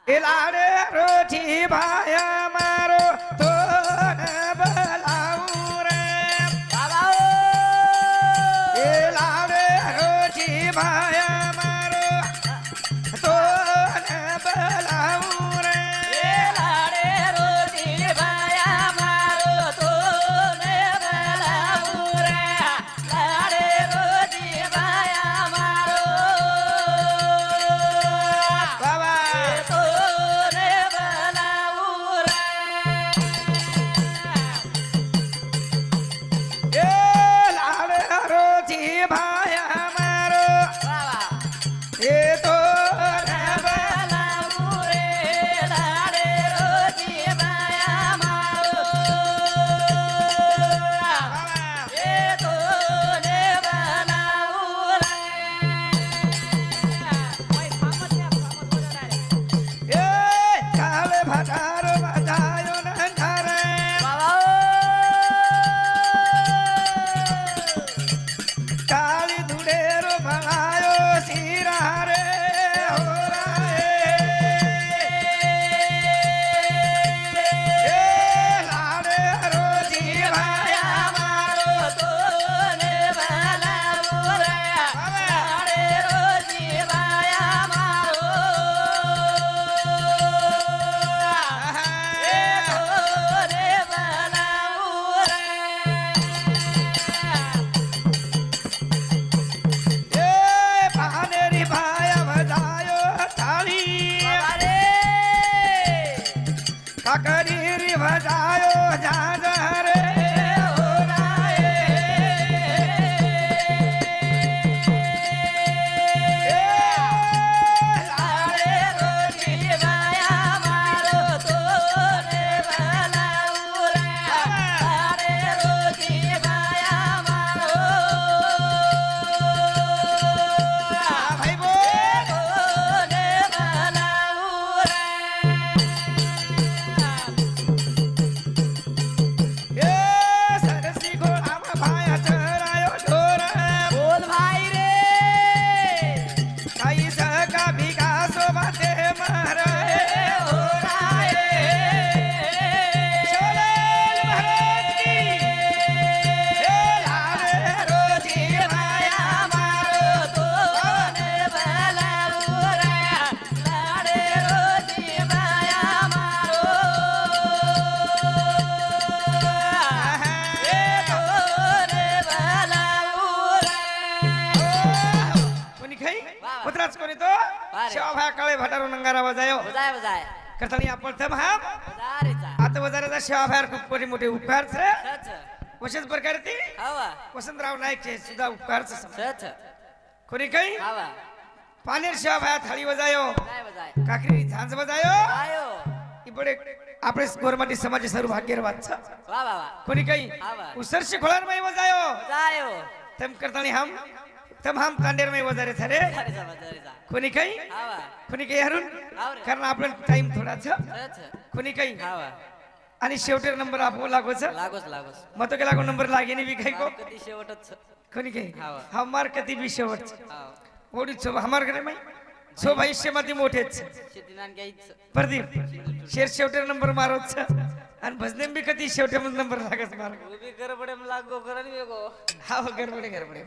ए लाडे रोजी भाया मारो तो बलाऊ रे बाबा ए लाडे रोजी भाया मारो तो बलाऊ रे लाडे रोजी भाया मारो तो ने बलाऊ रे लाडे रोजी भाया मारो बाबा तो ने बलाऊ रे ए लाडे रोजी भाया मारो बाबा ए तो बलाऊ रे लाडे रोजी भाया मारो ए तो ने बलाऊ रे ओय थांबत नाही ए काले भटारो बजायो नंधारे बाबा काली धुडेरो भगायो सिरा रे हो राए ए लाडे रोजी भाया मारो तो ने बलाऊ रे लाडे रोजी भाया मारो ए तो ने बलाऊ रे ए पानेरी भाया बजायो थाली अरे काकरी बजायो झांझर रे हो राए ए लाडे रोजी भाया मारो तो ने बलाऊ रे लाडे रोजी भाया मारो भाई बोल तो ने बलाऊ रे ए सरसी घोड़ा में भाया चरायो ढोर बोल भाई रे आई सका विकास बाते महरे हो राए चले महाराज की ए लाडे रोजी भाया मारो तो ने बलाऊ रे लाडे रोजी भाया मारो ए तो ने बलाऊ रे कोणी खाई वा. उतराच कोणी तो वा रे. शेवा भाया काळे भटारो नंगारा वाजायो बजाय बजाय करतानी आपण थम हा बजारेचा आता वजाराचा शेवा भायर खूप कोणी मोठे उपकार रे सच वशेच प्रकारे ती हवा वसंतराव नाईकचे सुद्धा उपकारच सच कोणी काही हवा पानेर शेवा भाया थाळी वजायो बजाय बजाय काकरी झांज वजायो आयो इपडे आपले गोरमाटी समाज सर्व भाग्यर वाच वा वा वा कोणी काही आवा. उसरशी खोळार मै वजायो बजायो तम करतानी हम कांडेर मै वजारे थारे बजारेचा बजारेचा कोणी काही हवा कोणी काही हरून आवरे. कारण आपला टाइम थोडाच सच कोणी काही हवा आणि शेवटी नंबर आपण लागोच लागोस लागोस मग तो के लागो नंबर लागे नाही काही को कधी शेवटच कोणी काही हावा. हमार कधी बी शेवट हाव ओडी छो हमार घरे मै छो भविष्य मध्ये मोठेच शेतीनान घ्यायचं प्रदीप शेर शेवटी नंबर मारोच आणि भजने बी कधी शेवटी नंबर लागत मार उभी गडबडे लागो करन वेगो हा हो, गडबडे गडबडे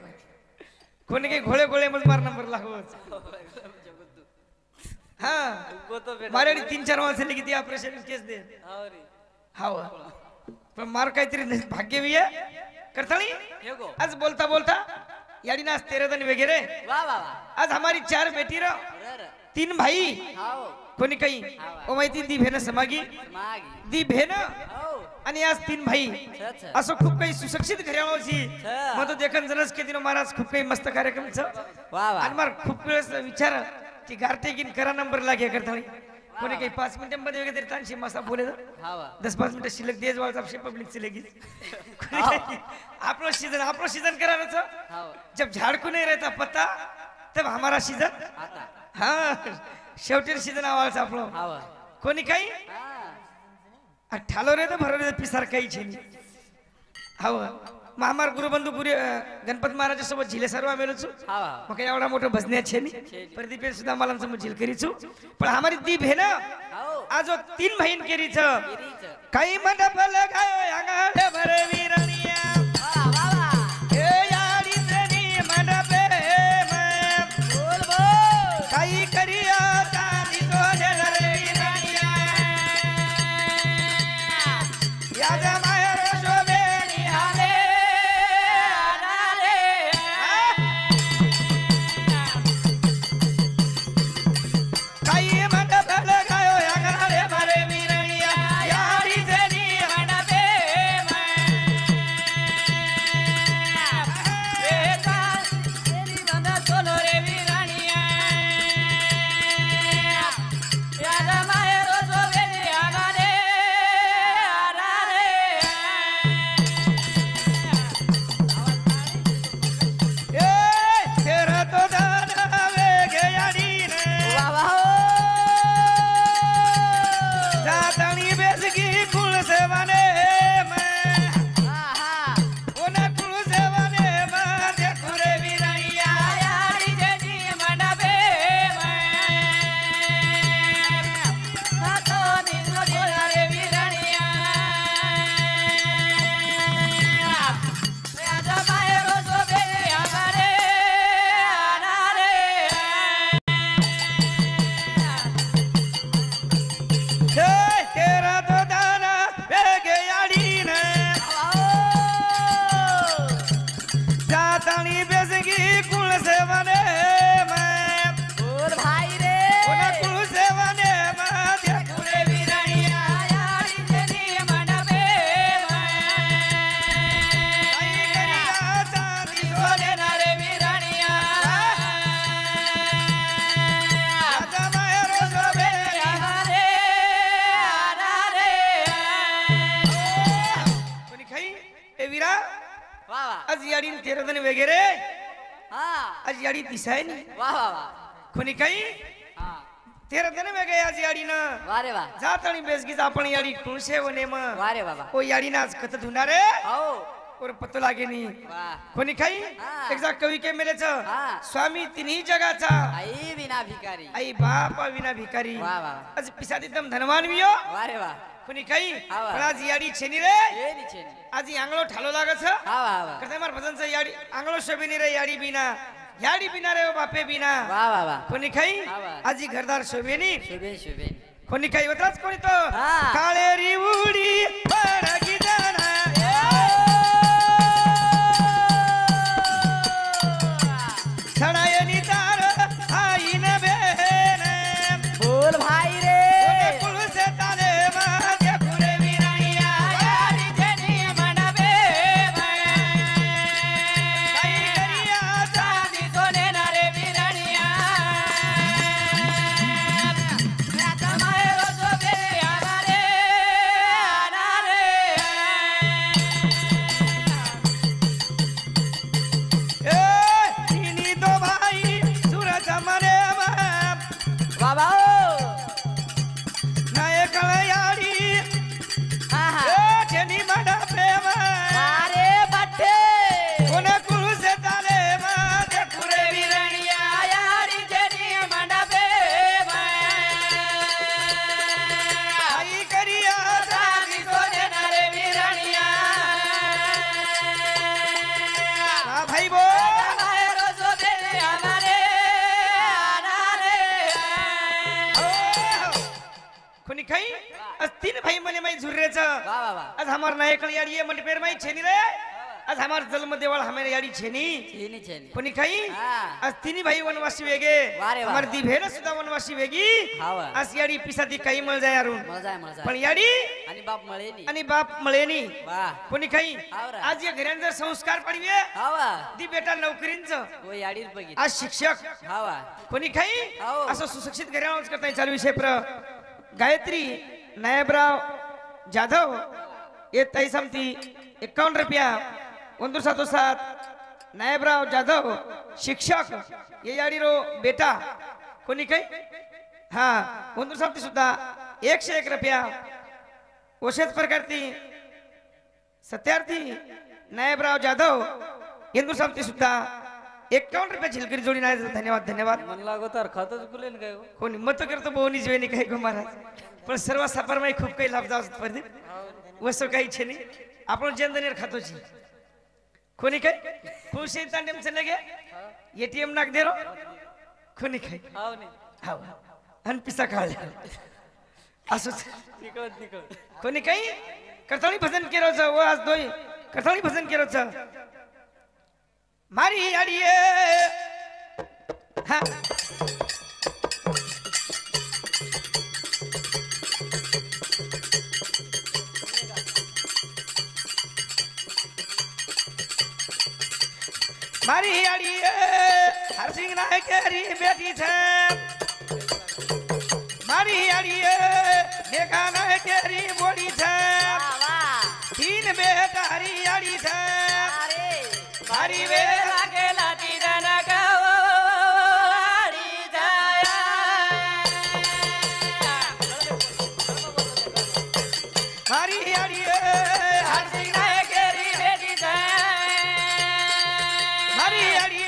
कोणी काही घोळे घोळे मध्ये मार नंबर लागवच हा गोतो बेटा मारेडी 3-4 माणसांनी किती ऑपरेशन केस दे आवरी हा पण मार काहीतरी भाग्य बी आहे करताळी हेगो आज बोलता बोलता याडी नाच 13 दिन वगैरे वा वा वा आज हमारी 4 बेटी रो रर 3 भाई हाव कोणी काही ओ माहिती दी भेन समागी मागी दी भेन हाव आणि आज 3 भाई सच असं खूप काही सुशिक्षित घराळोची छा. मग तो देखन जनस के दिन महाराज खूप काही मस्त कार्यक्रम छ वा वा आणि मार खूप वेळेस विचार की गारटे गिन करा नंबर लागे करताळी कोणी काही 5 मिनिटांमध्ये वगैरे तानशी मसा बोले हा वा 10-5 मिनिटं शिल्लक देज वाळचा पब्लिक से लगी आपलो सीजन कराना छ हाव जब झाड़ को नहीं रहता पत्ता तब हमारा सीजन आता हाँ शेवटी सीजन आवाज आपलो हा वा कोणी काही हा ठालो रे तो भरो रे पिसार काही छे हाव महामार गुरुबंधू गणपत महाराज सोबत झिले सर्व आमेलो छु હા मग एवढा मोठा भजन्या छे नी प्रदीप सुद्धा मला समज झिल करी छु पण हमारी दी भेन આવો आज 3 बहीण केरी छ गिरीच काही मंडप लगायो आंगणे भरे वीरणिया વાહ વાહ વાહ ए याडी तनी मंडपे में બોલ બોલ काही करिया तानी तो भरे वीरणिया या जमाय शोभे નિહાલે આનારે काही मंडप लगायो आंगणे भरे वीरणिया याडी तनी મંડપે બેટા તેરી બંધા સોનો રે વીરાણીયા યાદ માય રોજો વેલી આનારે આનારે ए तेरा तो दाना वेगे याडी ने વાહ વાહ जातणी बेसगी कुल सेवाने में હા હા ओना कुल सेवाने में देखुरे वीरणिया આયાડી જેની મંડપે સાતો દિનો સોના રે વીરાણીયા યાદ માય રોજો વેલી આનારે આનારે ए तेरा तो दाना वेगे याडी ने जातणी बेसगी कुल सेवाने में બોલ ભાઈ રે ओना कुल सेवाने में देखुरे वीरणिया આયાડી જેની મંડપે काही करिया तानी तो સોના રે વીરાણીયા राजा माया रोजो बेली આનારે આનારે कोणी खाई ए वीरा વાહ વાહ आज याडी तेरदन वगैरे હા आज याडी दिसाय नी વાહ વાહ વાહ कोणी काही હા तेरदन वेगळे आज याडी न વાહ રે વાહ जातणी बेसगीच आपण याडी कुळसे वने म વાહ રે વાહ વાહ ओ याडी ना आज कथ धुनारे આવો और पत्तो लागे नी વાહ कोणी काही हा. एकदा कवी के मेलेच हा. स्वामी तिन्ही जगाचा आई विना भिकारी आई बापा विना भिकारी વાહ વાહ आज पिसाद एकदम धनवान वियो વાહ રે વાહ कोणी काही हा वा. पण आज याडी छेनी रे એ ની છે ની. आज ही आंगलो ठालो लागत छ હા વાહ વાહ करते मार भजन से याडी आंगलो शोभिनी रे याडी बिना रे ओ बापे बिना વાહ વાહ વાહ कोणी काही हा वा. आजी घरदार शोभेनी શુભે શુભે कोणी काही होताच कोणी तो हा. काळेरी उडी पडगी जाना सणायनी तार आई न बेन બોલ ભાઈ રે कुळसे ताले माझे कुरे वीरणिया આયાડી જેની મંડપે काही करिया ચાંદી સોને ના રે વીરાણીયા રાજા માય રોજો વેલી આનારે આનારે ए तिनी तो भाई सूरज मने વાહ વાહ नायक याडी હા હા ए जेनी मडा प्रेम અરે બટ્ટે कोणा कुळसे ताले माझे कुरे वीरणिया આયાડી જેની મંડપે आई करिया ચાંદી સોને ના રે વીરાણીયા हा भाई बो માય રોજો વેલી આનારે આનારે कोणी काही आज 3 भाई मने माई झुर्रेच વાહ વાહ વાહ आज हमार नायक याडी ये मंडी पेर माई छेनी रे आज हमार जन्म देवळ हमें याडी छेनी छेनी छेनी कोणी काही हा. आज 3 भाई वनवासी वेगे वारे वा. हमार दी भेण सुद्धा वनवासी वेगी हा वा. आज याडी पिसादी काही मळ जाय अरुण मजा पण याडी आणि बाप मळेनी आणि बाप मळेनी वाह कोणी काही हावरा. आज या घरान जर संस्कार पडवे हावा दी बेटा नोकरींच वो याडीर बघित आज शिक्षक हावा कोणी काही हाव. असं सुशिक्षित घरावर करता चालू विषय गायत्री नायबराव जाधव ये तई समती 51 रुपया 107 नायबराव जाधव शिक्षक ये याडीरो बेटा कोणी काही हा 107 सुद्धा 101 रुपया अशाच प्रकारती सत्यार्थी नायबराव जाधव इंदू सामती सुद्धा 51 रुपये झिलकरी जोडी नाही धन्यवाद धन्यवाद मन लागो तर खातच गुलेन काय हो कोणी मत करतो बोनी जेवणी काय गो महाराज पण सर्व सापारमाई खूप काही लाभ जाऊ स्पर्धे वसो काही छे नाही आपण जनधनेर खातो छी कोणी काय खुशी तांडेम चले गे एटीएम नाक दे रो कोणी काय हाव नाही हाव अन पिसा काढले असंच निकळत कोणी काही करताळी भजन केलं व आज दोय करताळी भजन केलं मारी आडिये हा मारी आडिये हरसिंह नायकेरी बेटी छे मारी आडिये देखा नायकेरी बोडी छे तीन बेटा हरी आड़ी छे मारी वे लागेला तिरन गवाडी जाया मारी आड़ी हरसिंह नायकेरी बेटी जाया मारी आड़ी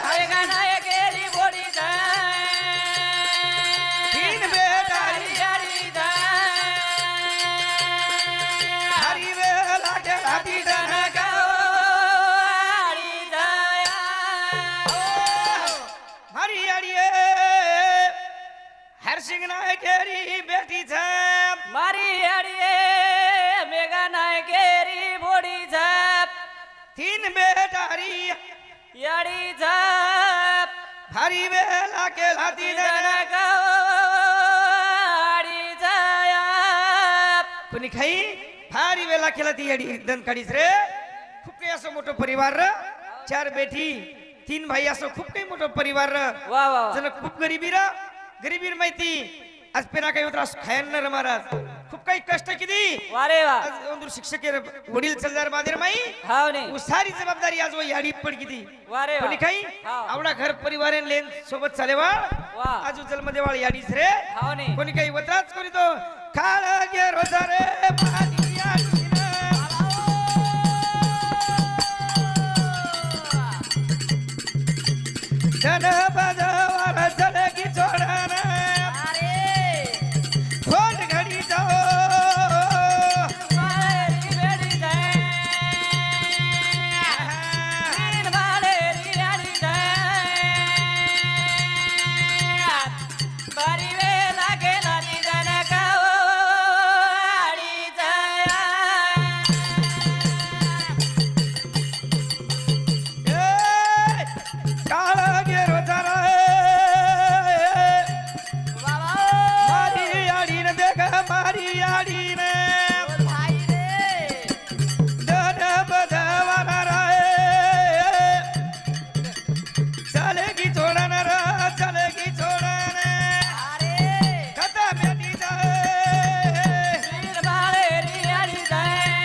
हरगा नायकेरी बोडी जाया तीन बेटा हरी जाया हरी वे लागे हाथी तिरन डन गवाडी जाया मारी आड़ी हर सिंह नायकेरी बेटी छे मारी अडिये मेघा नायकेरी बोडी झाप तीन बेटा हरी याडी झाप हरी वे लागे हाथी डन गाडी जाया कोणी खाई फारी वेळा केला ती अडी दन काढीस रे खूप काही असं मोठं परिवार र 4 बेटी 3 भाई असं खूप काही मोठं परिवार र वा वा जण खूप गरिबीर माहिती आज पेना काही होत खायन र महाराज खूप काही कष्ट किती वारे वा आज अंदूर शिक्षक वडील चलदार बादेर माई हाव ने वो सारी जबाबदारी आज वो याडी पड किती वारे वा कोणी खाई हाव. आवडा घर परिवार लेन सोबत चालेवा वा आज उचल मध्ये वाळ याडीस रे हाव ने कोणी काही वत्राच करी तो खाळ गे रोजा रे पाणी याडीन जन बजवार चले की छोड़ना खोट घड़ी जाओ मारी बेडी जाया तीन बालेरी याडी जाया बारी वे लागेला तिरन गाडी जाया काळ गेरो जरा मारी आडीन देख मारी आडीन जन बजवार चले की छोड़ना रा चले की छोड़ना कथा बेटी जाए तीन बालेरी याडी जाया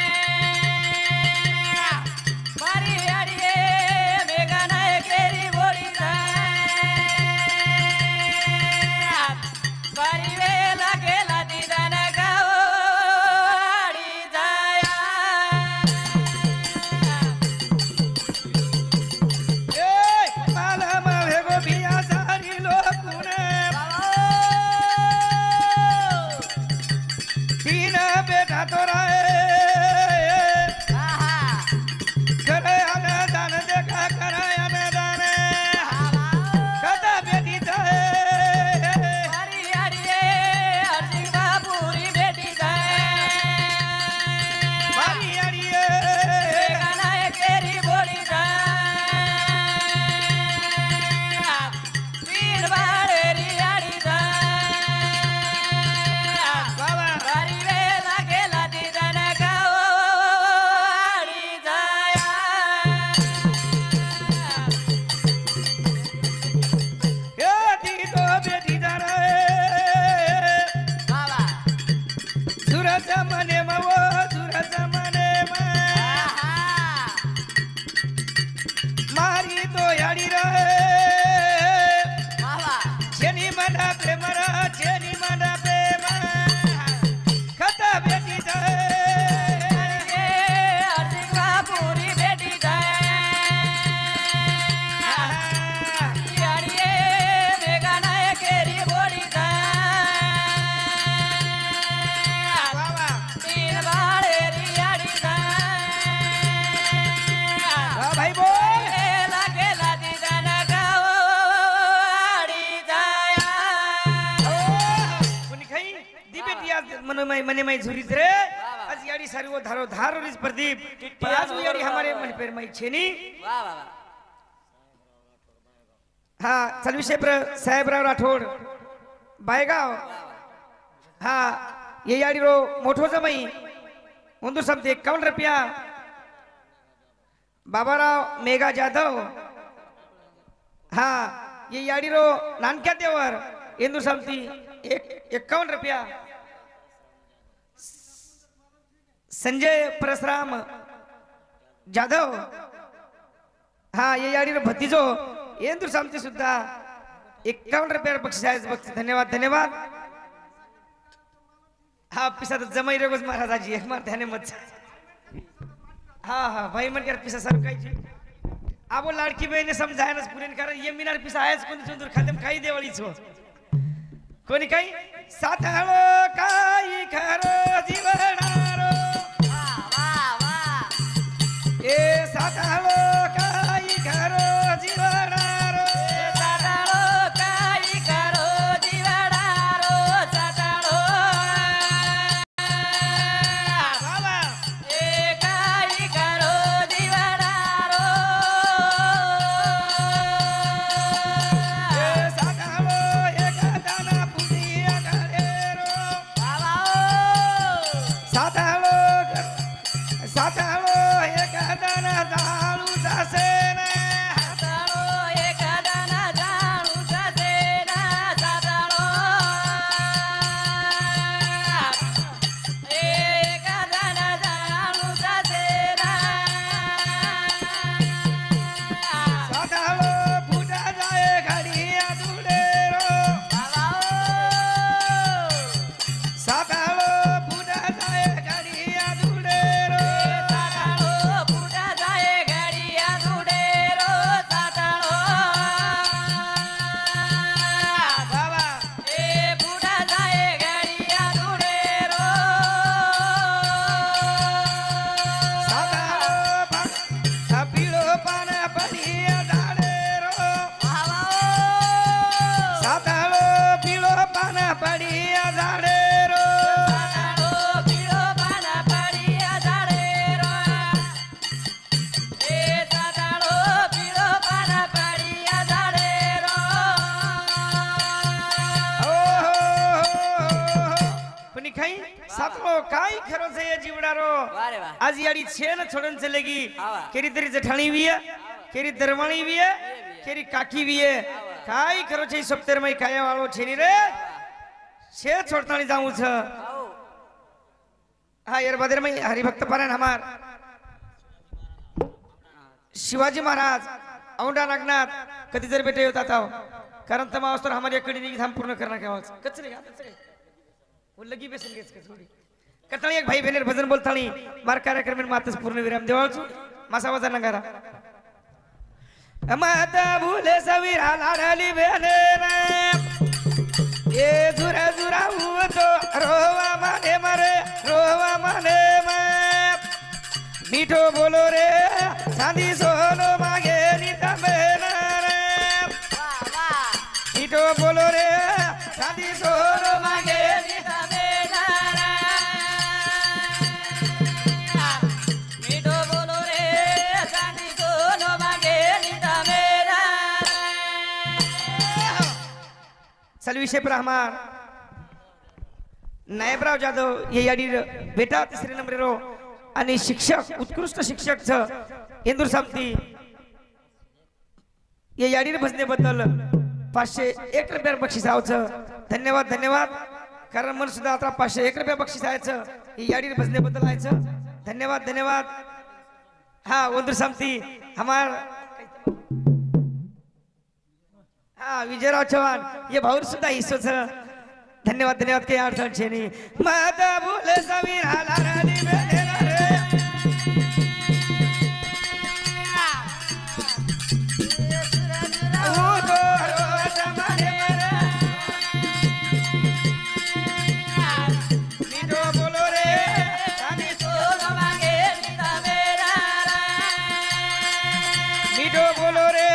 मारी अडिये मेघा नायकेरी बोडी जाया बारी वे लागेला तिरन गाडी जाया माला मावे गो बिया सारी लोकुन तीन बेटा तोरा करे दान देखा करे दान कथा बेटी जाए मारी अडिये हरसिंह बापुरी बेटी जाया मारी अड़िए मेघा नायकेरी बोडी जाया तीन बालेरी याडी जाया बाबा बारी वे लागेला तिरन गाडी जाया हे ती तो बेटी जाना बाबा सूरज मने मव सूरज मने मारी तो याडी रे बाबा जेनी मना प्रेम रा जेनी मना प्रेम कथा बेटी जाए हरसिंह बापुरी आज मने माई झुरीत रे आज याड़ी सारी वो धारो धारो रिस प्रदीप पर आज वो याड़ी हमारे मन पर माई छेनी वाह वाह हाँ चलविषय पर साहेबराव राठोड बायगाव हाँ ये याडी रो मोठो जमाई मुंदू सब 51 रुपया बाबाराव मेघा जाधव हाँ ये याडी रो नानक्या देवर इंदू समती 51 रुपया संजय परशुराम जाधव हाँ ये याडी रो भतीजो इंदू समती सुद्धा 51 रुपया बक्षीस आहे बक्षीस धन्यवाद धन्यवाद हाँ पिसा तो जमाई रेगोज महाराजाजी एक मार ध्यान मत हाँ हाँ भाई मन कर पिसा सर काही जी आबो लाडकी बहिणी समजायनच पुरेन कारण ये मिनार पिसा आहेच कोणी चुंदूर खातेम काही देवळीच हो कोणी काही साताळो काही खरो जीवनारो वाह वाह ए साताळो काही खरो जीवनारो साताळो काही खरो जीवनारो साताळो बाबा ए काही खरो जीवनारो ए साताळो एक दाना पुदिया घरेरो बाबा साताळो साताळो एक दाना दाळू जासेने साताळो एक दाना जाणू जासेना साताळो एक दाना जाणू जासेना साताळो फुटा जाए घडिया दुडेरो बाबा साताळो फुटा जाए घडिया दुडेरो साताळो फुटा जाए घडिया दुडेरो साताळो बाबा ए फुटा जाए घडिया दुडेरो साताळो पिळो पान पडिया झाडेरो बाबा साताळो पिळो पान पडिया झाडेरो साताळो पिळो पाना पडिया झाडेरो ए साताळो पिळो पाना पडिया झाडेरो कोणी काही सातलो काय खरो से जीवडारो वाह रे वाह आज याडी छेन छोड़न चलेगी आवा। केरी तेरी जठाणी भी है केरी दरवाणी भी है केरी काकी भी है काय खरो छे सप्तेर में काया वालो छेनी रे छे छोड़तानी जाऊं छ आओ हाँ यार बदर में हरिभक्त पारायण हमार शिवाजी महाराज औंडा नागनाथ कधी जर बेटे होता था कारण तमावस्तर हमारी अकड़ी नहीं हम पूर्ण करना क्या वाच कचरे वो लगी बेसन गेस कचोड़ी कतळी एक भाई बहनेर भजन बोलतानी मार कार्यक्रम में मातस पूर्ण विराम देवाळचू मासा वजा नगारा माता भूले सवीरा लाडली बहनेर ये झुरा झुरा हुआ तो रोवा माने मरे रोवा माने मीठो बोलो रे चांदी सोनो मागे नीता मेरा रे वाह वाह मीठो बोलो रे चांदी सोनो मागे नीता मेरा मीठो बोलो रे चांदी सोनो मागे नीता मेरा चल विषय पर हमार नायबराव जाधव ये याडी बेटा तिसरे नंबर रो आणि शिक्षक उत्कृष्ट शिक्षक छ इंदूर सामती ये याडी भजनेबद्दल 501 रुपया बक्षीस आवचं धन्यवाद धन्यवाद कारण मन सुद्धा आता 501 रुपया बक्षीस आयचं ये याडी भजनेबद्दल आयचं धन्यवाद धन्यवाद हाँ इंदूर सामती हमार हाँ विजयराव चौहान ये भाऊर सुद्धा हिस्सो छ धन्यवाद धन्यवाद के अडचण छे नी माता बोले समीर हालारानी बेला रे ओ तो रोज मारे मरे मीठो बोलो रे चांदी सोनो मागे नीता मेरा मीठो बोलो रे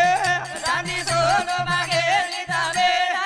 चांदी सोनो मागे नीता मेरा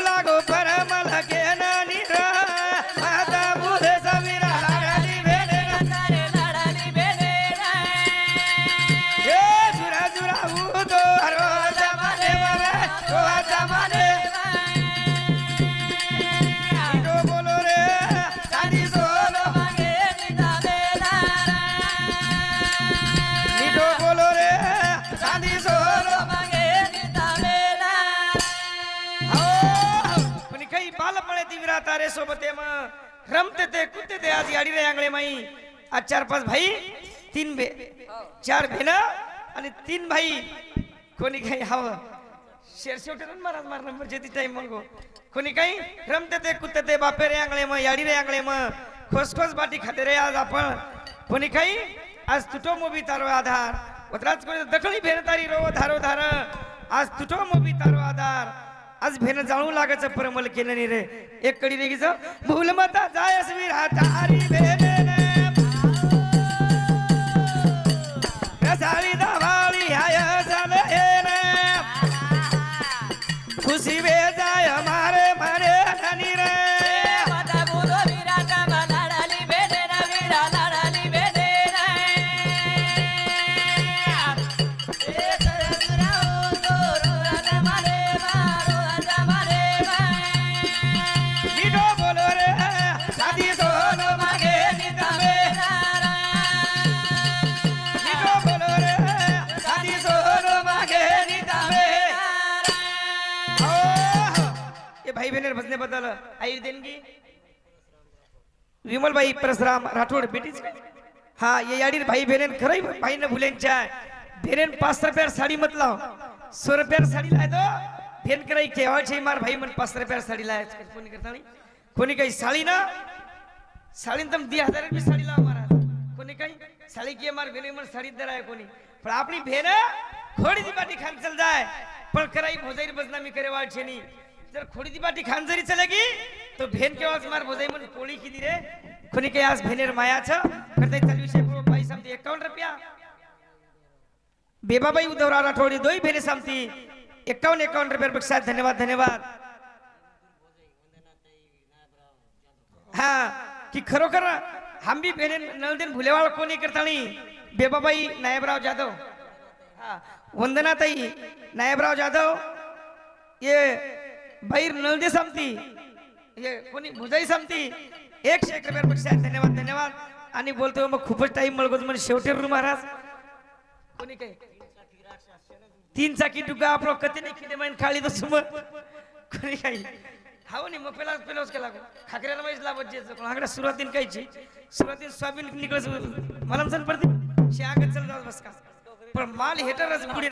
लागो परमल के नानी रा माता बुधे समीरा लाडली भेने रे लाडली भेने ए जुरा जुरा उदो हरो जमाने वाला ओ जमाने नीटो बोलो रे सादी सोलो मागे निता बेला नीटो बोलो रे सादी सोलो मागे निता बेला पण काही बालपणे दिवरा तारे सोबते मग रमते ते कुत्ते ते आज याडी रे आंगळे माई आज 4-5 भाई 3 बे 4 भेना आणि 3 भाई कोणी काही हवं शेरशेवटून महाराज मार नंबर जेती टाइम मंगो कोणी काही रमते ते कुत्ते ते बापे रे आंगळे मग याडी रे आंगळे मग खोसखोस बाटी खाते रे आज आपण कोणी काही आज तुटो मोबी तारो आधार उतराच कोणी दखली भेन तारी रो धारो धार आज तुटो मोबी तारो आधार आज भेन जाणू लागायचं परमल केलं नाही रे एक कडी रेगीच भूल मता जायस वीर हातारी भेन रसाळी दावाळी हाय झाले खुशी वे जाय मारे मारे धनी रे माता बोलो विराट लाडली भेने वीरा लाडली भेने ए सरसराओ गोरुराज मारे मारो जमाने नीटो बोलो रे सादी सोनो मागे निता बेला नीटो बोलो रे सादी सोनो मागे निता बेला ये भाई बहनेर भजने बद्दल आई देणगी विमलबाई परसराम राठोड बेटीच हा ये याडीर भाई बहनेन खरंय भाई न भुलेंच्या बहनेन 5 रुपयार साडी मत लाव 100 रुपयार साडी लाय दो भेन कराई केवाचे मार भाई मन 5 रुपयार साडी लाय कोणी करता नाही कोणी काही साडी ना साडी तम 10,000 की साडी लाव महाराज कोणी काही साडी की मार भेने मन साडी दराय कोणी पण आपली भेन खोडी दी बाटी खान चल जाय पण कराई भोजाई बदनामी करे वाटछे नी जर खोडी दी बाटी खान जरी चलेगी तो भेन केवाच मार भोजाई मन पोळी की दी रे कोणी काही आज भेनेर मायाच करताय चालू विषय पूर्व बाई समती 51 रुपया बेबाबाई उद्धवरा राठोडी दोई भेने समती 51 रुपये बक्षा धन्यवाद धन्यवाद हा की खरोखर हम भी भेने नलदेन भुलेवाळ कोणी करतानी बेबाबाई नायबराव जाधव हा वंदनाताई नायबराव जाधव ये बाहेर नलदे समती ये कोणी भुजाई समती 101 रुपये बक्षा धन्यवाद धन्यवाद आणि बोलतो मग खूपच टाइम मळगोज म्हणजे शेवटी रू महाराज कोणी काय 3 चाकी टुका आपलो कते नाही खिदे माइन खाली तो सुम कोणी काही हाव नी मग पेलाच केला खाकऱ्याला माहित लावत जे आकडे सुरुवातीन कायची सुरुवातीन सोयाबीन निकळस मला सन पडते शे आगत चल जाऊ बस का पण माल हेटरच पुढे